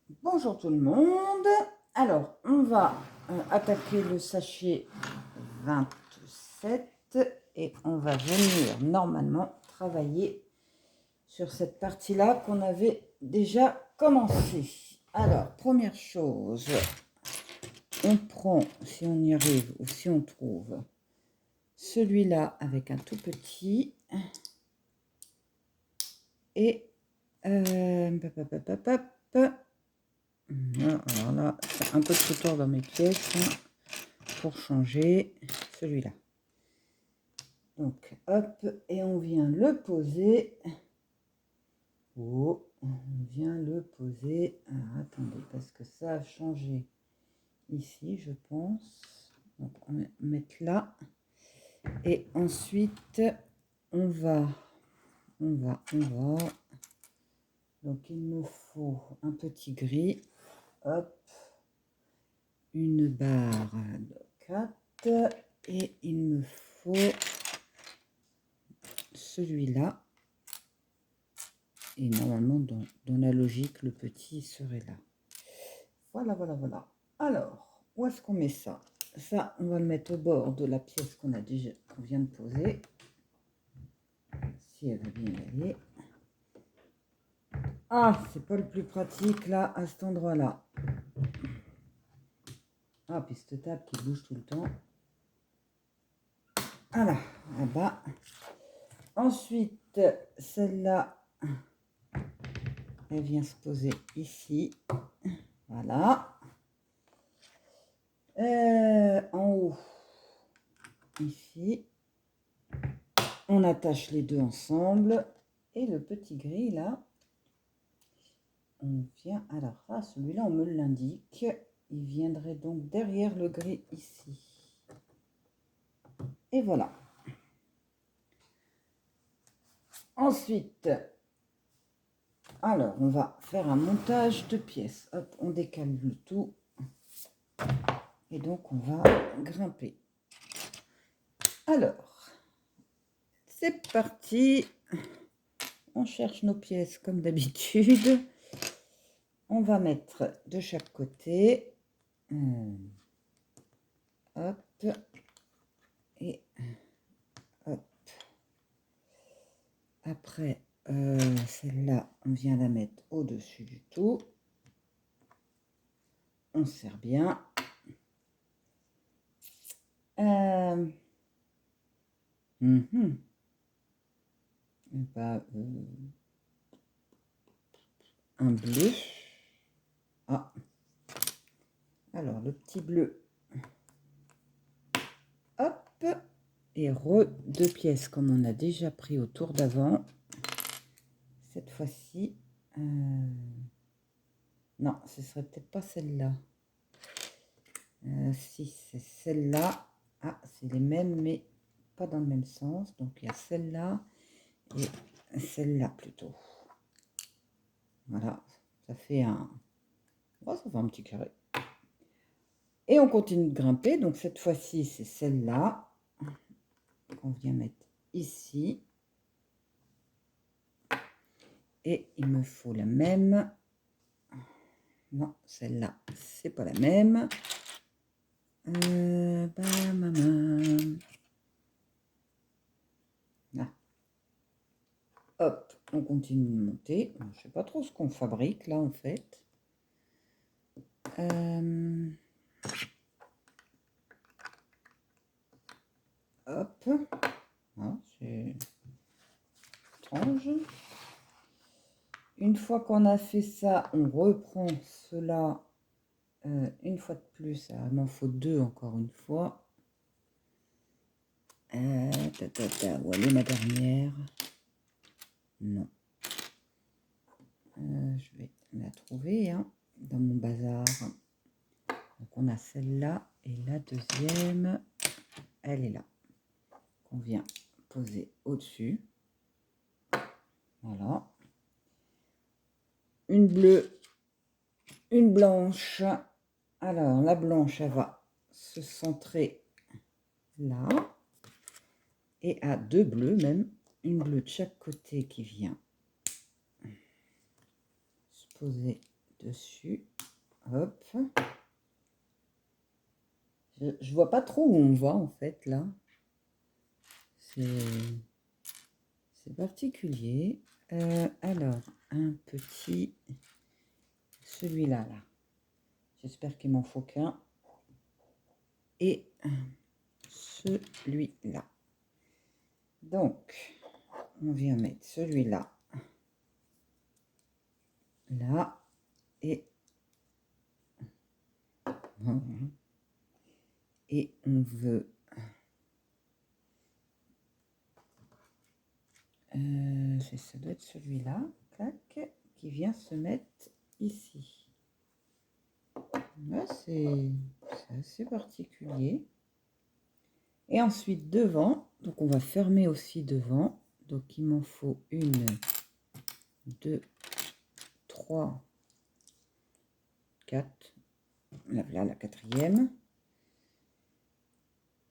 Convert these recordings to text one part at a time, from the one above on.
Bonjour tout le monde. Alors, on va attaquer le sachet 27 et on va venir normalement travailler sur cette partie-là qu'on avait déjà commencé. Alors, première chose, on prend, si on y arrive ou si on trouve, celui-là avec un tout petit et alors là, c'est un peu trop tard dans mes pièces pour changer celui-là. Donc, hop, et on vient le poser. Oh, on vient le poser. Alors, attendez, parce que ça a changé ici, je pense. Donc, on va mettre là. Et ensuite, on va. Donc, il me faut un petit gris. Hop. Une barre de 4 et il me faut celui-là et normalement dans la logique le petit serait là. Voilà. Alors où est-ce qu'on met ça? Ça on va le mettre au bord de la pièce qu'on vient de poser, si elle veut bien y aller. Ah, c'est pas le plus pratique là à cet endroit là. Ah, puis cette table qui bouge tout le temps. Voilà, là-bas. Ensuite, celle-là, elle vient se poser ici. Voilà. En haut, ici. On attache les deux ensemble. Et le petit gris, là, on vient... Alors, ah, celui-là, on me l'indique. Il viendrait donc derrière le gris ici. Et voilà. Ensuite, alors, on va faire un montage de pièces. Hop, on décale le tout. Et donc, on va grimper. Alors, c'est parti. On cherche nos pièces comme d'habitude. On va mettre de chaque côté. Hop. Et hop. Après, celle-là, on vient la mettre au-dessus du tout. On serre bien. Un bleu. Ah. Alors, le petit bleu. Hop. Et deux pièces comme on a déjà pris au tour d'avant. Cette fois-ci, non, ce serait peut-être pas celle-là. Si, c'est celle-là. Ah, c'est les mêmes, mais pas dans le même sens. Donc, il y a celle-là et celle-là plutôt. Voilà, ça fait un... Oh, ça fait un petit carré. Et on continue de grimper. Donc, cette fois-ci, c'est celle-là qu'on vient mettre ici. Et il me faut la même. Non, celle-là, c'est pas la même. Là. Hop, on continue de monter. Je sais pas trop ce qu'on fabrique là en fait. Hop, ah, c'est étrange. Une fois qu'on a fait ça, on reprend cela une fois de plus. Alors, il m'en faut deux encore une fois. Où elle est ma dernière? Non. Je vais la trouver hein, dans mon bazar. Donc on a celle-là et la deuxième, elle est là. On vient poser au-dessus. Voilà. Une bleue, une blanche. Alors la blanche, elle va se centrer là. Et à deux bleus même. Une bleue de chaque côté qui vient se poser dessus. Hop. Je vois pas trop où on va en fait là. C'est particulier. Alors, un petit... Celui-là, là. J'espère qu'il m'en faut qu'un. Et celui-là. Donc, on vient mettre celui-là. Là. Et on veut... ça doit être celui-là. Clac. Qui vient se mettre ici. Là, c'est assez particulier. Et ensuite, devant, donc on va fermer aussi devant. Donc, il m'en faut une, 2, 3, 4. Là, la quatrième.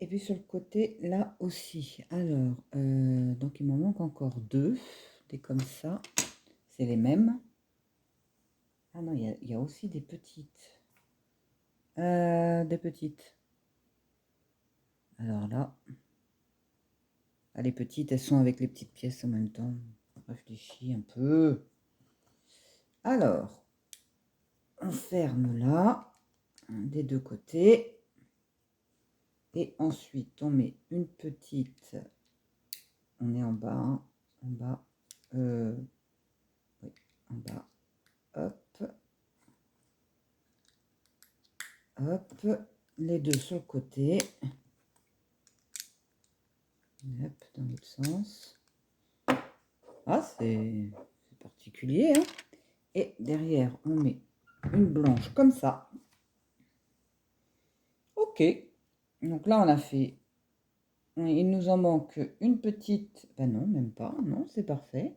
Et puis sur le côté, là aussi. Alors, donc il m'en manque encore 2. Des comme ça. C'est les mêmes. Ah non, il y a aussi des petites. Des petites. Alors là. Ah, les petites, elles sont avec les petites pièces en même temps. Réfléchis un peu. Alors, on ferme là, des deux côtés. Et ensuite, on met une petite. On est en bas, hein, en bas. Oui, en bas. Hop. Hop. Les deux sur le côté. Hop, dans l'autre sens. Ah, c'est particulier, hein. Et derrière, on met une blanche comme ça. Ok. Donc là, on a fait... Il nous en manque une petite... Ben non, même pas. Non, c'est parfait.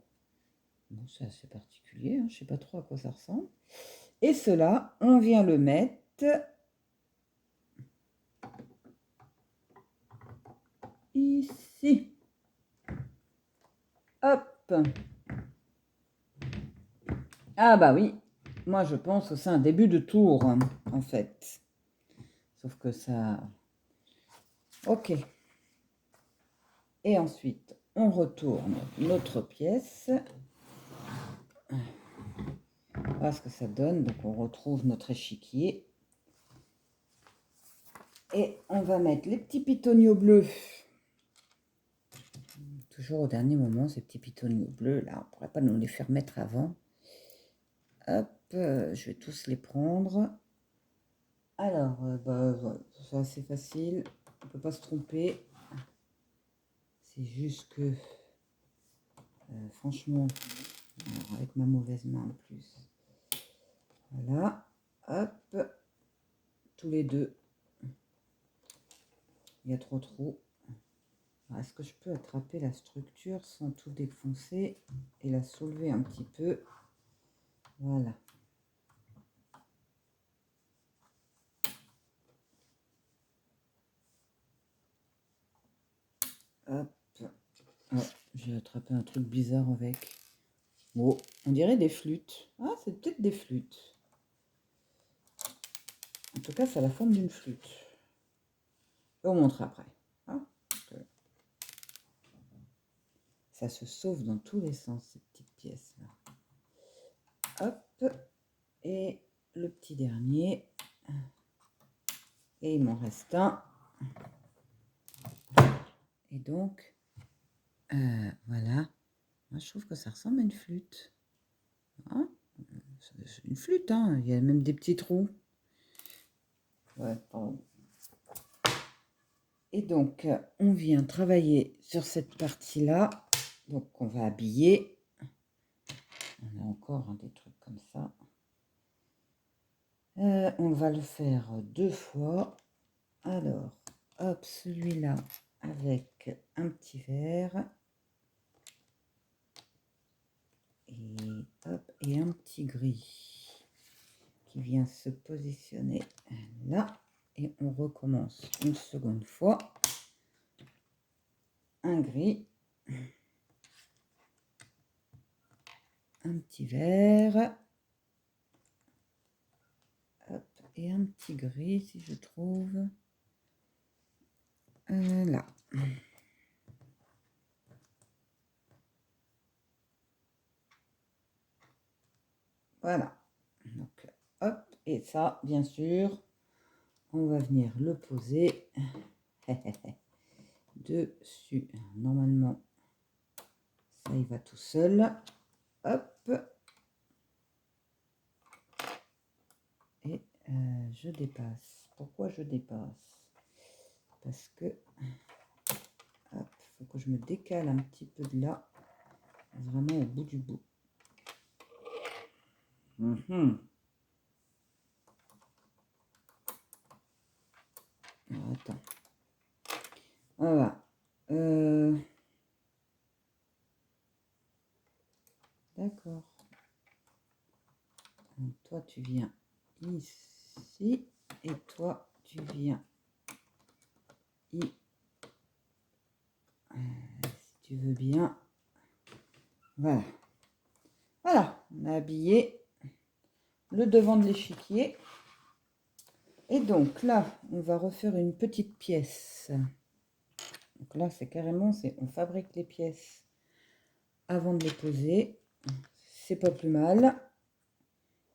Bon, c'est assez particulier. Hein. Je ne sais pas trop à quoi ça ressemble. Et cela, on vient le mettre... ici. Hop. Ah bah oui. Moi, je pense que c'est un début de tour, hein, en fait. Sauf que ça... Ok. Et ensuite, on retourne notre pièce. Voilà ce que ça donne. Donc, on retrouve notre échiquier. Et on va mettre les petits pitonios bleus. Toujours au dernier moment, ces petits pitonios bleus. Là, on ne pourrait pas nous les faire mettre avant. Hop, je vais tous les prendre. Alors, c'est assez facile. On ne peut pas se tromper. C'est juste que, franchement, alors, avec ma mauvaise main en plus. Voilà, hop, tous les deux. Il y a trop de trous. Est-ce que je peux attraper la structure sans tout défoncer et la soulever un petit peu? Voilà. Hop. Oh, j'ai attrapé un truc bizarre avec. Oh, on dirait des flûtes. Ah, c'est peut-être des flûtes. En tout cas, ça a la forme d'une flûte. Je vais vous montrer après. Hein, ça se sauve dans tous les sens, ces petites pièces-là. Hop. Et le petit dernier. Et il m'en reste un. Et donc, voilà. Moi, je trouve que ça ressemble à une flûte. Hein, c'est une flûte, hein. Il y a même des petits trous. Ouais, pardon. Et donc, on vient travailler sur cette partie-là. Donc, on va habiller. On a encore des trucs comme ça. On va le faire 2 fois. Alors, hop, celui-là avec un petit verre. Et hop, et un petit gris qui vient se positionner là. Et on recommence une seconde fois. Un gris. Un petit vert. Hop, et un petit gris si je trouve. Là. Voilà. Donc, hop, et ça, bien sûr, on va venir le poser dessus. Normalement, ça y va tout seul. Hop. Et je dépasse. Pourquoi je dépasse? Parce que hop, faut que je me décale un petit peu de là, vraiment au bout du bout. Alors, attends. Voilà. D'accord. Toi, tu viens ici. Et toi, tu viens ici. Si tu veux bien. Voilà. Voilà. On a habillé le devant de l'échiquier. Et donc là, on va refaire une petite pièce. Donc là, c'est carrément, on fabrique les pièces avant de les poser. C'est pas plus mal.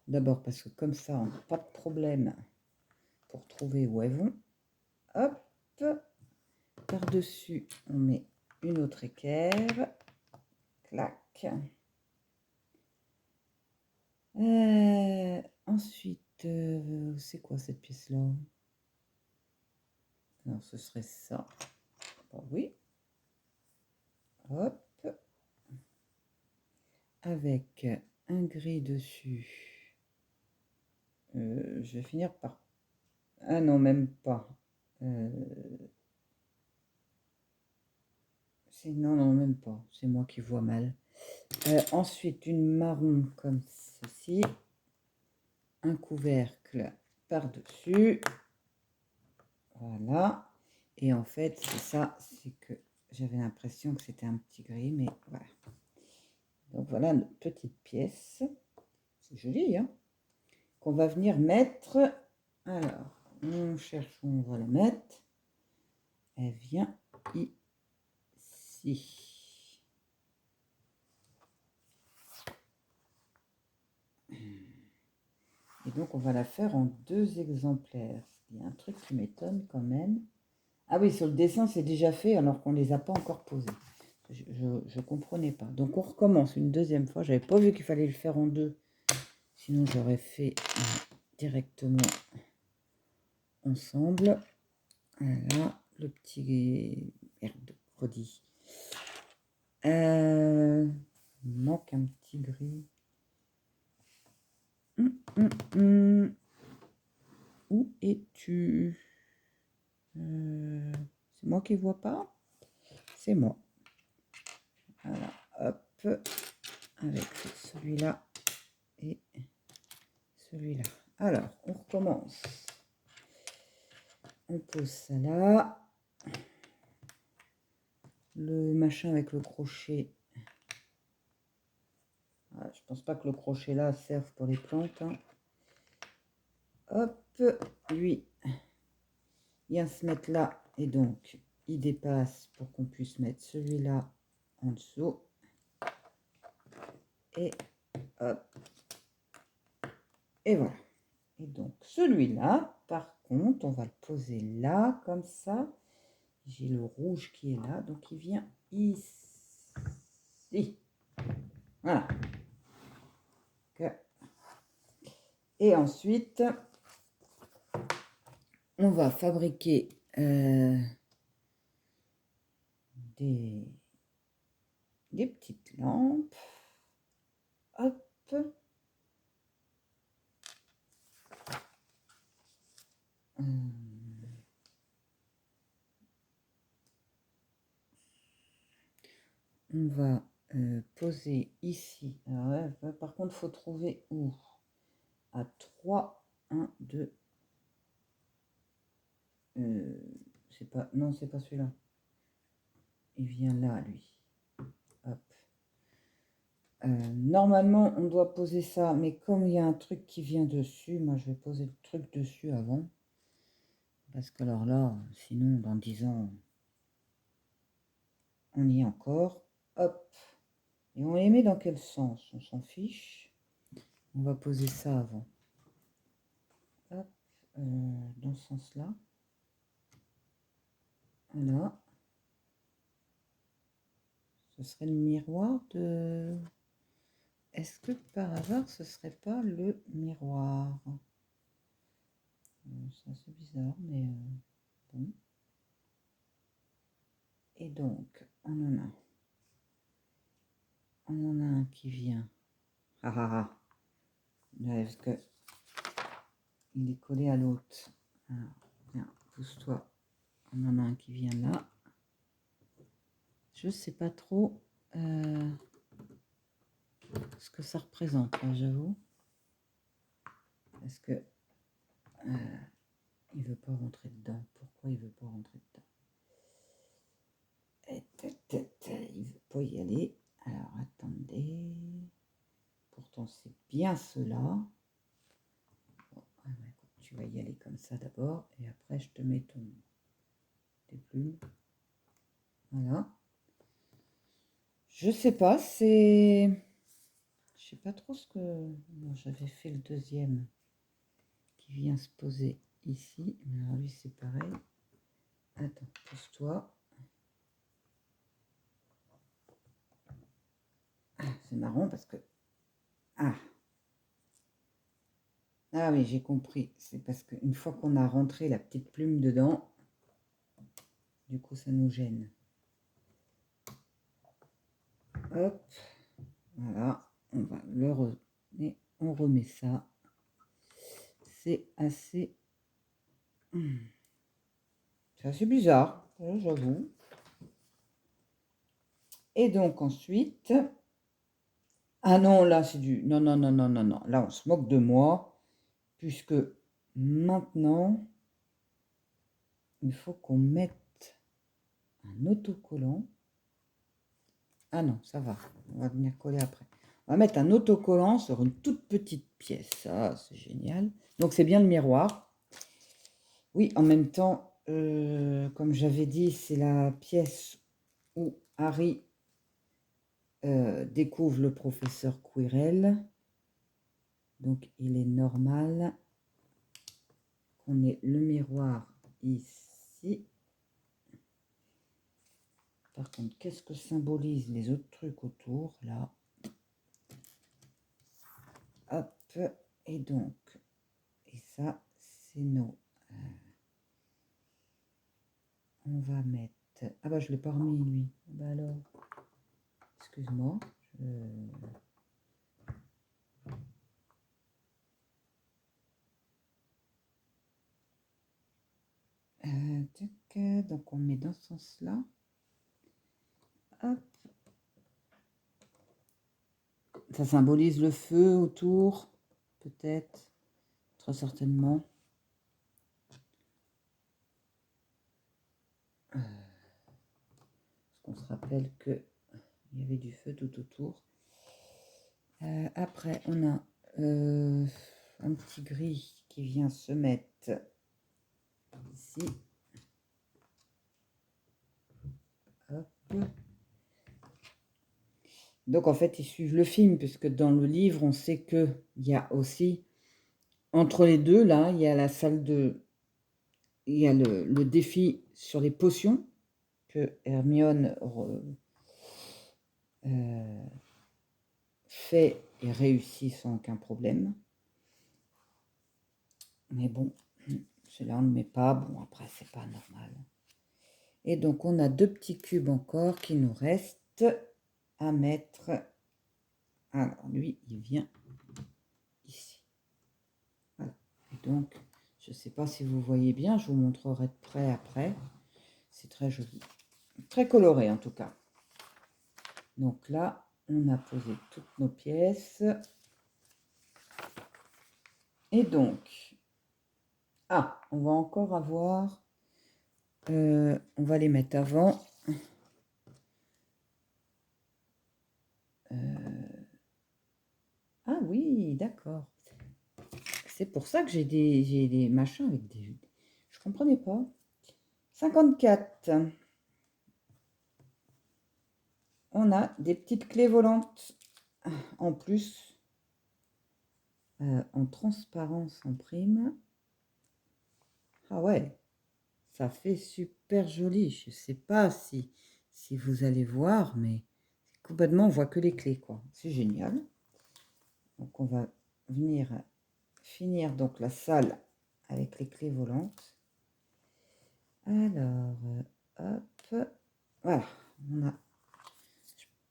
D'abord parce que comme ça, on n'a pas de problème pour trouver où elles vont. Hop. Par-dessus, on met une autre équerre. Clac. Ensuite, c'est quoi cette pièce-là? Alors, ce serait ça. Oh, oui. Hop. Avec un gris dessus. Je vais finir par... Ah non, même pas. Non, non, même pas. C'est moi qui vois mal. Ensuite, une marron comme ceci. Un couvercle par-dessus. Voilà. Et en fait, c'est ça. C'est que j'avais l'impression que c'était un petit gris, mais voilà. Donc voilà une petite pièce. C'est joli, hein? Qu'on va venir mettre. Alors, on cherche où on va la mettre. Elle vient ici. Et donc, on va la faire en 2 exemplaires. Il y a un truc qui m'étonne quand même. Ah oui, sur le dessin, c'est déjà fait alors qu'on ne les a pas encore posés. Je ne comprenais pas. Donc, on recommence une deuxième fois. Je n'avais pas vu qu'il fallait le faire en 2. Sinon, j'aurais fait directement ensemble. Voilà, le petit... Merde, redit. Il manque un petit gris. Où es-tu? C'est moi qui vois pas? C'est moi. Voilà, hop. Avec celui-là et celui-là. Alors, on recommence. On pose ça là. Le machin avec le crochet. Ah, je pense pas que le crochet là serve pour les plantes. Hein. Hop, lui, il vient se mettre là et donc il dépasse pour qu'on puisse mettre celui-là en dessous. Et hop. Et voilà. Et donc celui-là, par contre, on va le poser là, comme ça. J'ai le rouge qui est là, donc il vient ici. Voilà. Et ensuite, on va fabriquer des petites lampes. Hop. On va poser ici. Alors, ouais, par contre, il faut trouver où? À 3, 1, 2. C'est pas. Non, c'est pas celui-là. Il vient là, lui. Hop. Normalement, on doit poser ça, mais comme il y a un truc qui vient dessus, moi je vais poser le truc dessus avant. Parce que alors là, sinon, dans 10 ans, on y est encore. Hop. Et on les met dans quel sens? On s'en fiche. On va poser ça avant. Hop. Dans ce sens-là. Voilà. Ce serait le miroir de... Est-ce que par hasard, ce serait pas le miroir? C'est assez bizarre, mais bon. Et donc, on en a un qui vient. Ah ah ah. Ouais, parce que il est collé à l'autre. Viens, pousse-toi. On en a un qui vient là. Je sais pas trop ce que ça représente, là, j'avoue. Parce que il veut pas rentrer dedans. Pourquoi il veut pas rentrer dedans? Il veut pas y aller. Alors, attendez. Pourtant, c'est bien cela. Bon, tu vas y aller comme ça d'abord. Et après, je te mets tes plumes. Voilà. Je sais pas, c'est... Je sais pas trop ce que... Bon, j'avais fait le deuxième qui vient se poser ici. Mais alors lui, c'est pareil. Attends, pose-toi. Ah, c'est marrant parce que... Ah. Ah oui, j'ai compris. C'est parce qu'une fois qu'on a rentré la petite plume dedans, du coup, ça nous gêne. Hop. Voilà. On va le remettre. On remet ça. C'est assez... C'est assez bizarre, j'avoue. Et donc ensuite... Ah non, là, c'est du... Non, non, non, non, non, non. Là, on se moque de moi. Puisque maintenant, il faut qu'on mette un autocollant. Ah non, ça va. On va venir coller après. On va mettre un autocollant sur une toute petite pièce. Ça, c'est génial. Donc, c'est bien le miroir. Oui, en même temps, comme j'avais dit, c'est la pièce où Harry découvre le professeur Quirrell. Donc, il est normal qu'on ait le miroir ici. Par contre, qu'est-ce que symbolisent les autres trucs autour, là? Hop, et donc, et ça, c'est nos... on va mettre... Ah bah, je ne l'ai pas remis, lui. Bah alors, excuse-moi. Donc, on met dans ce sens-là. Hop. Ça symbolise le feu autour, peut-être, très certainement. Parce qu'on se rappelle qu'il y avait du feu tout autour. Après, on a un petit gris qui vient se mettre ici. Hop. Donc, en fait, ils suivent le film, puisque dans le livre, on sait qu'il y a aussi, entre les deux, là, il y a la salle de... Il y a le défi sur les potions, que Hermione fait et réussit sans aucun problème. Mais bon, celui-là, on ne le met pas. Bon, après, c'est pas normal. Et donc, on a deux petits cubes encore qui nous restent à mettre. Alors, lui, il vient ici. Voilà. Et donc, je ne sais pas si vous voyez bien, je vous montrerai de près après. C'est très joli. Très coloré, en tout cas. Donc là, on a posé toutes nos pièces. Et donc, on va encore avoir... on va les mettre avant. C'est pour ça que j'ai des machins avec des... Je comprenais pas. 54. On a des petites clés volantes. En plus, en transparence en prime. Ah ouais, ça fait super joli. Je sais pas si vous allez voir, mais complètement, on voit que les clés, quoi. C'est génial. Donc, on va venir finir donc la salle avec les clés volantes. Alors, hop, voilà, on a...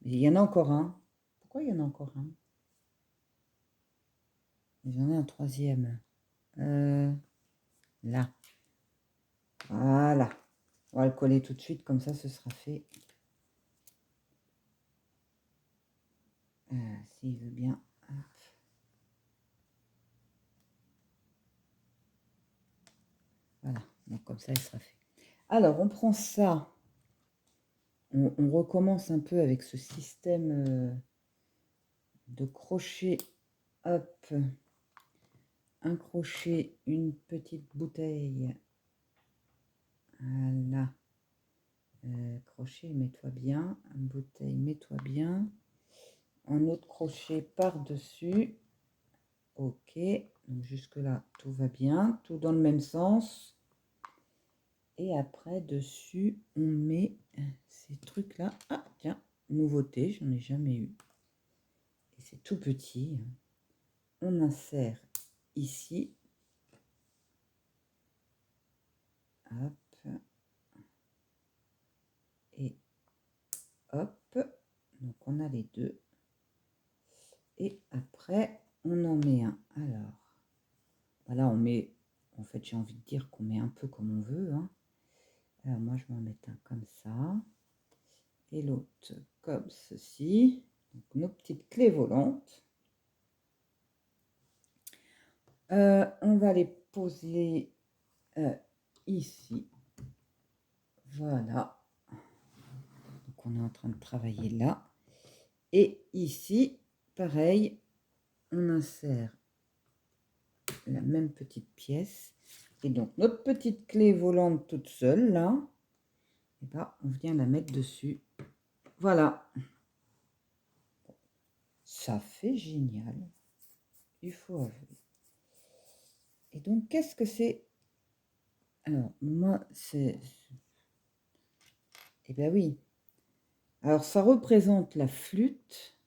Il y en a encore un. Pourquoi il y en a encore un? J'en ai un troisième. Là. Voilà. On va le coller tout de suite, comme ça, ce sera fait. S'il veut bien. Hop. Voilà, donc comme ça, il sera fait. Alors, on prend ça. On recommence un peu avec ce système de crochet. Hop. Un crochet, une petite bouteille. Voilà. Crochet, mets-toi bien. Une bouteille, mets-toi bien. Un autre crochet par-dessus. Ok. Donc jusque-là, tout va bien. Tout dans le même sens. Et après, dessus, on met ces trucs-là. Ah, tiens, nouveauté, j'en ai jamais eu. Et c'est tout petit. On insère ici. Hop. Et hop. Donc, on a les deux. Et après, on en met un. Alors, voilà, on met... En fait, j'ai envie de dire qu'on met un peu comme on veut. Hein. Alors, moi, je vais en mettre un comme ça. Et l'autre comme ceci. Donc, nos petites clés volantes. On va les poser ici. Voilà. Donc, on est en train de travailler là. Et ici, pareil, on insère la même petite pièce. Et donc, notre petite clé volante toute seule, là, et ben, on vient la mettre dessus. Voilà. Ça fait génial. Il faut avouer. Et donc, qu'est-ce que c'est? Alors, moi, c'est... Eh bien oui. Alors, ça représente la flûte.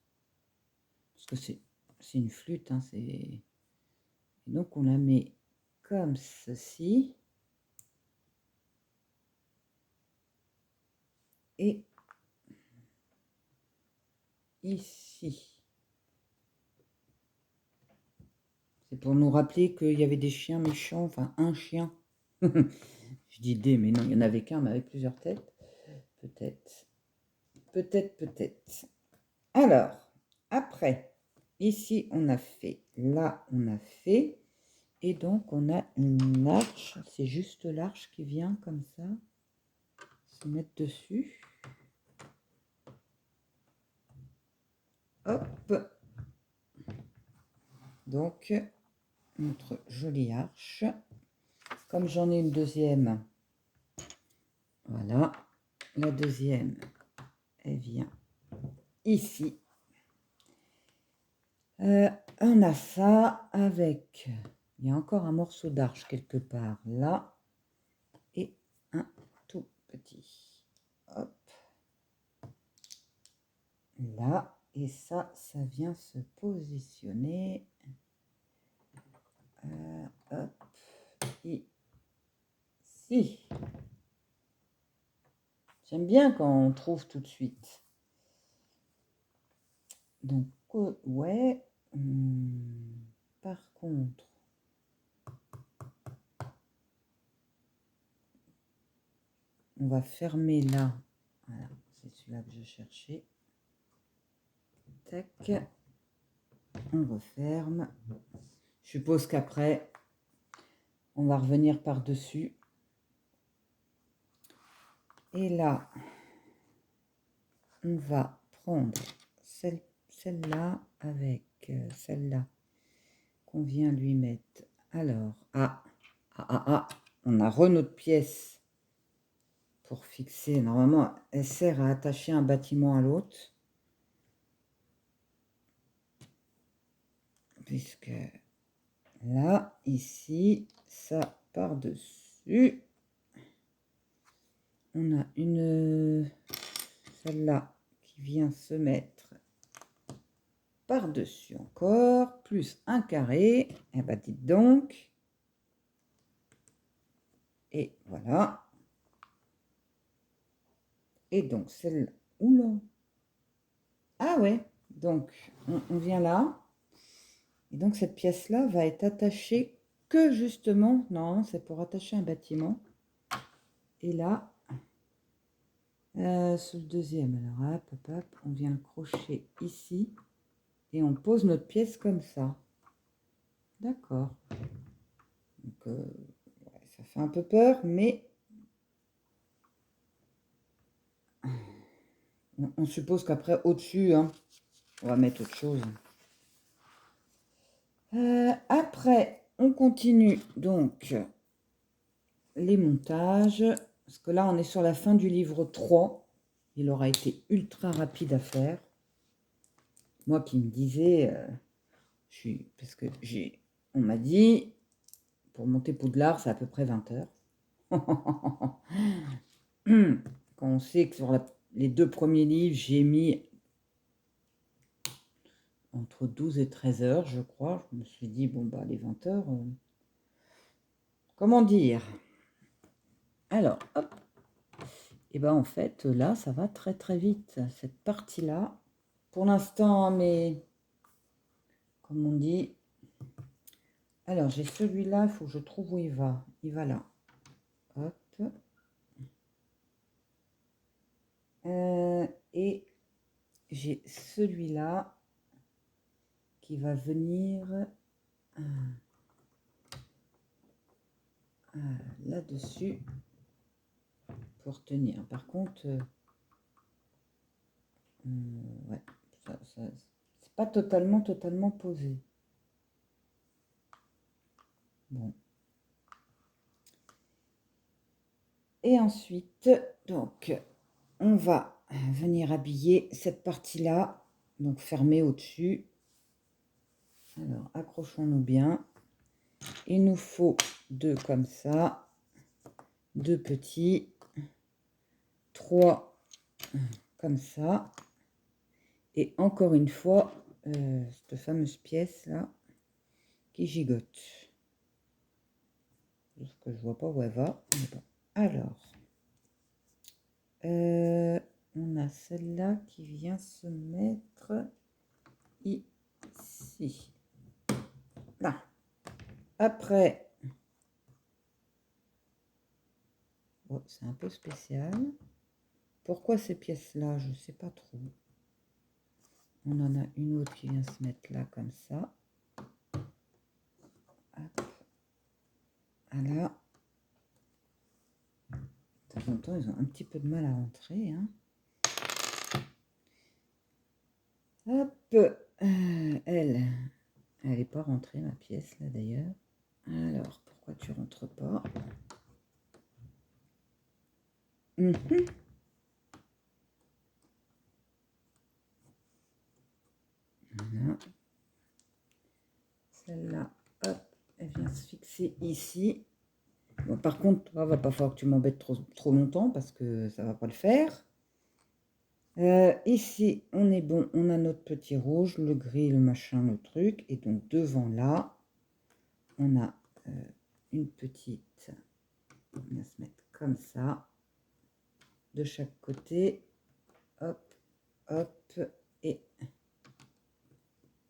Parce que c'est une flûte. Hein, et donc, on la met comme ceci. Et ici. C'est pour nous rappeler qu'il y avait des chiens méchants. Enfin, un chien. Je dis des, mais non, il n'y en avait qu'un, mais avec plusieurs têtes. Peut-être. Peut-être. Alors, après, ici, on a fait. Là, on a fait. Et donc, on a une arche. C'est juste l'arche qui vient comme ça. Se mettre dessus. Hop. Donc, notre jolie arche. Comme j'en ai une deuxième, voilà. La deuxième, elle vient ici. On a ça avec... Il y a encore un morceau d'arche quelque part là. Et un tout petit. Hop. Là. Et ça vient se positionner. Hop. Ici. J'aime bien quand on trouve tout de suite. Donc, ouais. Par contre, on va fermer là. Voilà, c'est celui-là que je cherchais. Tac. On referme. Je suppose qu'après, on va revenir par-dessus. Et là, on va prendre celle-là avec celle-là qu'on vient lui mettre Alors, on a notre pièce pour fixer. Normalement, elle sert à attacher un bâtiment à l'autre. Puisque là, ici, ça par-dessus. On a celle-là qui vient se mettre par-dessus encore, plus un carré. Eh ben, dites donc. Et voilà. Et donc, celle-là. Oula. Ah ouais. Donc, on vient là. Et donc, cette pièce-là va être attachée que justement. Non, c'est pour attacher un bâtiment. Et là, sur le deuxième, alors hop, on vient le crocher ici. Et on pose notre pièce comme ça. D'accord. Donc, ouais, ça fait un peu peur, mais on suppose qu'après, au-dessus, hein, on va mettre autre chose. Après, on continue donc les montages. Parce que là, on est sur la fin du livre 3. Il aura été ultra rapide à faire. Moi qui me disais, parce que on m'a dit, pour monter Poudlard, c'est à peu près 20 heures. Quand on sait que sur les 2 premiers livres, j'ai mis entre 12 et 13 heures, je crois. Je me suis dit, bon, bah, les 20 heures, comment dire? Alors, hop. Et ben en fait, là, ça va très très vite. Cette partie-là, pour l'instant, mais comme on dit. Alors, j'ai celui-là, il faut que je trouve où il va. Il va là. Hop. Et j'ai celui-là qui va venir là-dessus pour tenir. Par contre, ouais, c'est pas totalement posé. Bon. Et ensuite, donc, on va venir habiller cette partie-là, donc fermée au-dessus. Alors, accrochons-nous bien. Il nous faut 2 comme ça, 2 petits, 3 comme ça. Et encore une fois, cette fameuse pièce-là qui gigote. Parce que je vois pas où elle va. Bon. Alors, on a celle-là qui vient se mettre ici. Là. Après, oh, c'est un peu spécial. Pourquoi ces pièces-là? Je ne sais pas trop. On en a une autre qui vient se mettre là comme ça. Hop. Voilà. De temps en temps, ils ont un petit peu de mal à rentrer. Hein. Hop. Elle n'est pas rentrée, ma pièce, là, d'ailleurs. Alors, pourquoi tu rentres pas? Voilà. Celle-là, hop, elle vient se fixer ici. Bon, par contre, toi, va pas falloir que tu m'embêtes trop longtemps parce que ça va pas le faire. Ici, on est bon, on a notre petit rouge, le gris, le machin, le truc. Et donc, devant là, on a une petite... On va se mettre comme ça, de chaque côté. Hop, hop, et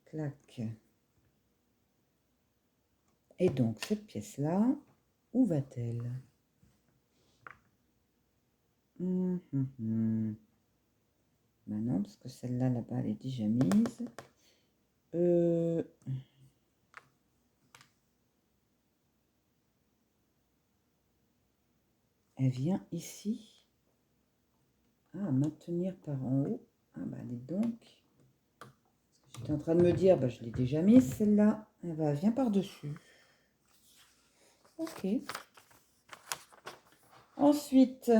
clac. Et donc, cette pièce-là, où va-t-elle? Ben non, parce que celle-là, là-bas, elle est déjà mise. Elle vient ici. Ah, maintenir par en haut. Ah, bah, allez donc. J'étais en train de me dire, bah, je l'ai déjà mise, celle-là. Elle va, viens par-dessus. Ok. Ensuite,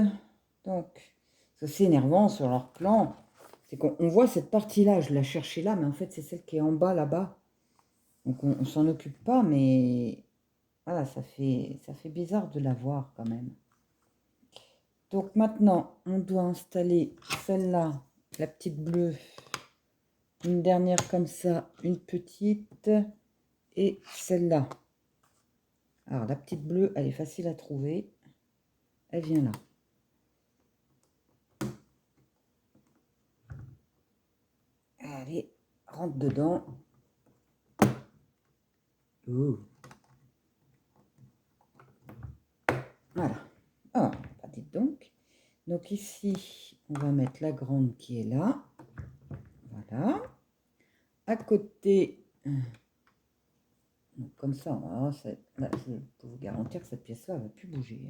donc, ça c'est énervant sur leur plan. C'est qu'on voit cette partie-là, je la cherchais là, mais en fait c'est celle qui est en bas là-bas. Donc on s'en occupe pas, mais voilà, ça fait bizarre de la voir quand même. Donc maintenant, on doit installer celle-là, la petite bleue, une dernière comme ça, une petite, et celle-là. Alors la petite bleue, elle est facile à trouver. Elle vient là. Allez, rentre dedans. Ouh. Voilà. Ah, bah dites donc. Donc ici, on va mettre la grande qui est là. Voilà. À côté, donc comme ça, là, je peux vous garantir que cette pièce-là ne va plus bouger.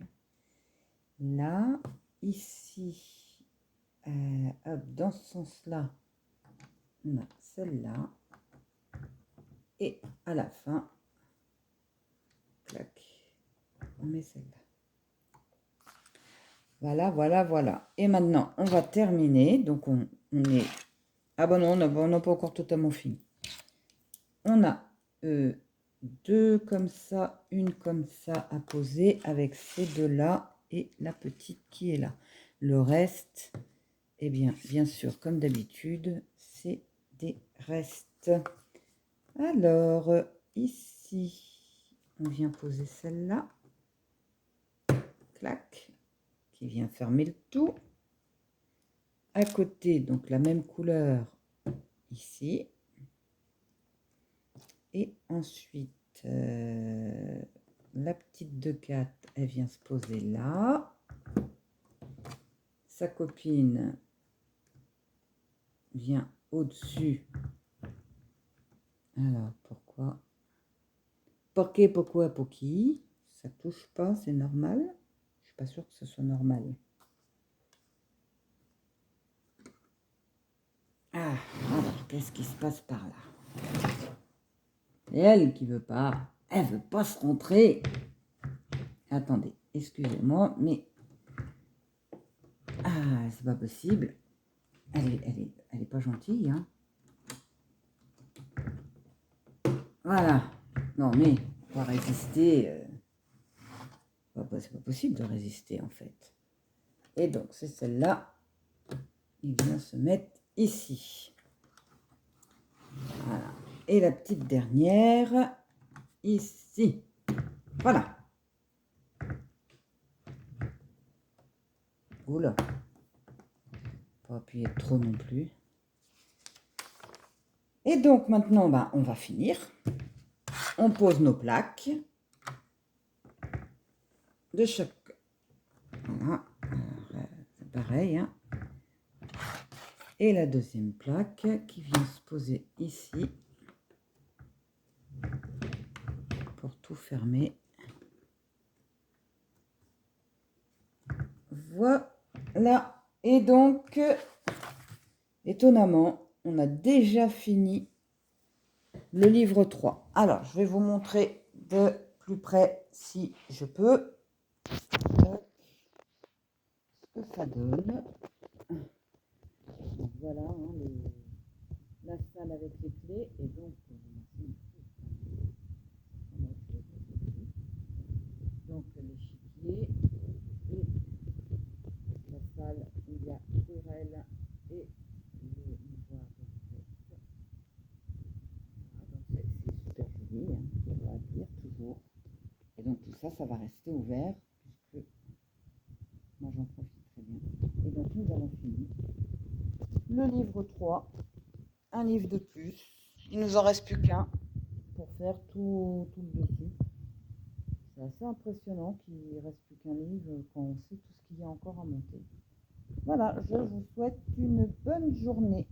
Là, ici, hop, dans ce sens-là, on a celle-là. Et à la fin, clac, on met celle-là. Voilà, voilà, voilà. Et maintenant, on va terminer. Donc, on est... Ah bon, non, on n'a pas encore totalement fini. On a deux comme ça, une comme ça à poser avec ces deux-là et la petite qui est là. Le reste, eh bien sûr, comme d'habitude, c'est des restes. Alors, ici, on vient poser celle-là. Clac. Qui vient fermer le tout. À côté, donc la même couleur ici. Et ensuite, la petite de 4, elle vient se poser là. Sa copine vient au-dessus. Alors, pourquoi? Pourquoi, qui? Ça touche pas, c'est normal. Je suis pas sûre que ce soit normal. Ah, alors, qu'est-ce qui se passe par là? Et elle qui veut pas. Elle veut pas se rentrer. Attendez, excusez-moi, mais... Ah, c'est pas possible. Elle est pas gentille, hein. Voilà. Non, mais on va résister. C'est pas possible de résister, en fait. Et donc, c'est celle-là. Il vient se mettre ici. Voilà. Et la petite dernière, ici. Voilà. Oula. Pas appuyer trop non plus. Et donc, maintenant, ben, on va finir. On pose nos plaques. De chaque... Voilà. C'est pareil, hein. Et la deuxième plaque qui vient se poser ici. Pour tout fermer. Voilà. Et donc, étonnamment, on a déjà fini le livre 3. Alors, je vais vous montrer de plus près si je peux. Ce que ça donne. Donc, voilà, hein, la salle avec les clés. Et donc, l'échiquier. Et la salle où il y a Querelle et le miroir de fête. Donc c'est super joli, hein, on va dire toujours. Et donc tout ça, ça va rester ouvert, puisque moi j'en profite très bien. Et donc nous avons fini le livre 3, un livre de plus. Il nous en reste plus qu'un pour faire tout le dessus. C'est assez impressionnant qu'il ne reste plus qu'un livre quand on sait tout ce qu'il y a encore à monter. Voilà, je vous souhaite une bonne journée.